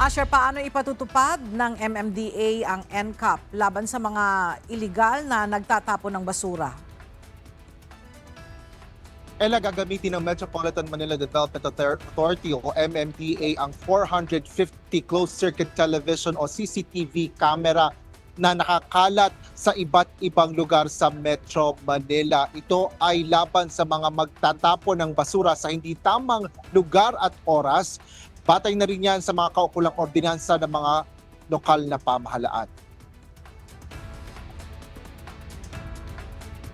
Asher, paano ipatutupad ng MMDA ang NCAP laban sa mga iligal na nagtatapon ng basura? Gagamitin ng Metropolitan Manila Development Authority o MMDA ang 450 closed-circuit television o CCTV camera na nakakalat sa iba't ibang lugar sa Metro Manila. Ito ay laban sa mga magtatapon ng basura sa hindi tamang lugar at oras. Batay na rin yan sa mga kaukulang ordinansa ng mga lokal na pamahalaan.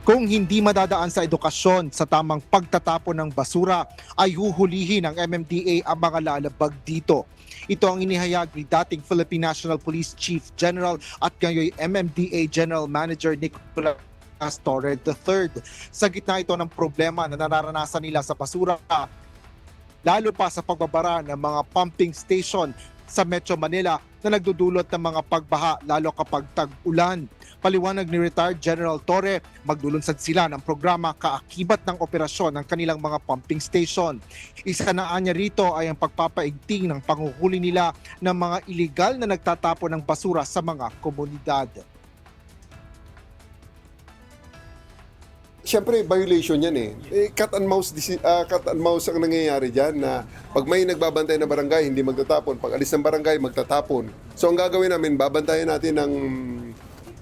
Kung hindi madadaan sa edukasyon sa tamang pagtatapon ng basura, ay huhulihin ng MMDA ang mga lalabag dito. Ito ang inihayag ni dating Philippine National Police Chief General at ngayon MMDA General Manager Nicolas Torre III. Sa gitna ito ng problema na nararanasan nila sa basura, lalo pa sa pagbabara ng mga pumping station sa Metro Manila na nagdudulot ng mga pagbaha lalo kapag tag-ulan. Paliwanag ni Retired General Torre, magdulunsad sila ng programa kaakibat ng operasyon ng kanilang mga pumping station. Isa na anya rito ay ang pagpapaigting ng panghuhuli nila ng mga iligal na nagtatapon ng basura sa mga komunidad. Siyempre, violation yan eh. Cat and mouse ang nangyayari dyan na pag may nagbabantay na barangay, hindi magtatapon. Pag alis ng barangay, magtatapon. So ang gagawin namin, babantayan natin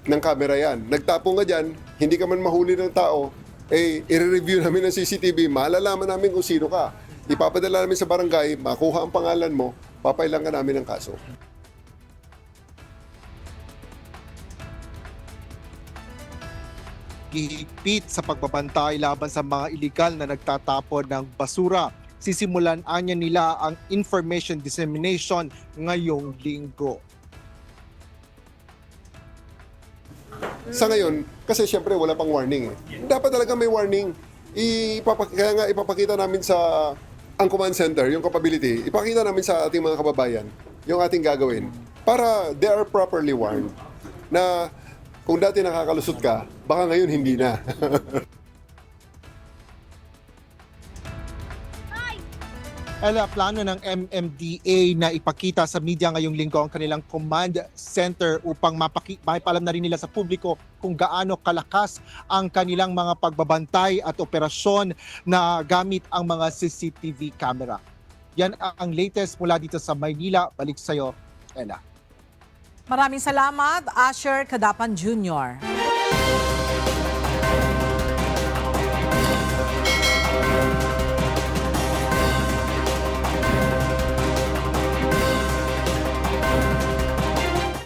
ng camera yan. Nagtapon ka dyan, hindi ka man mahuli ng tao, i-review namin ng CCTV, malalaman namin kung sino ka. Ipapadala namin sa barangay, makuha ang pangalan mo, papailan ka namin ng kaso. Higpit sa pagbabantay laban sa mga iligal na nagtatapon ng basura. Sisimulan anya nila ang information dissemination ngayong linggo. Sa ngayon, kasi siyempre wala pang warning eh. Dapat talaga may warning. Kaya nga ipapakita namin sa ang command center, yung capability, ipakita namin sa ating mga kababayan yung ating gagawin para they are properly warned na kung dati nakakalusot ka, baka ngayon hindi na. Plano ng MMDA na ipakita sa media ngayong linggo ang kanilang command center upang maipalam na rin nila sa publiko kung gaano kalakas ang kanilang mga pagbabantay at operasyon na gamit ang mga CCTV camera. Yan ang latest mula dito sa Maynila. Balik sa'yo, Ella. Maraming salamat, Asher Cadapan Jr.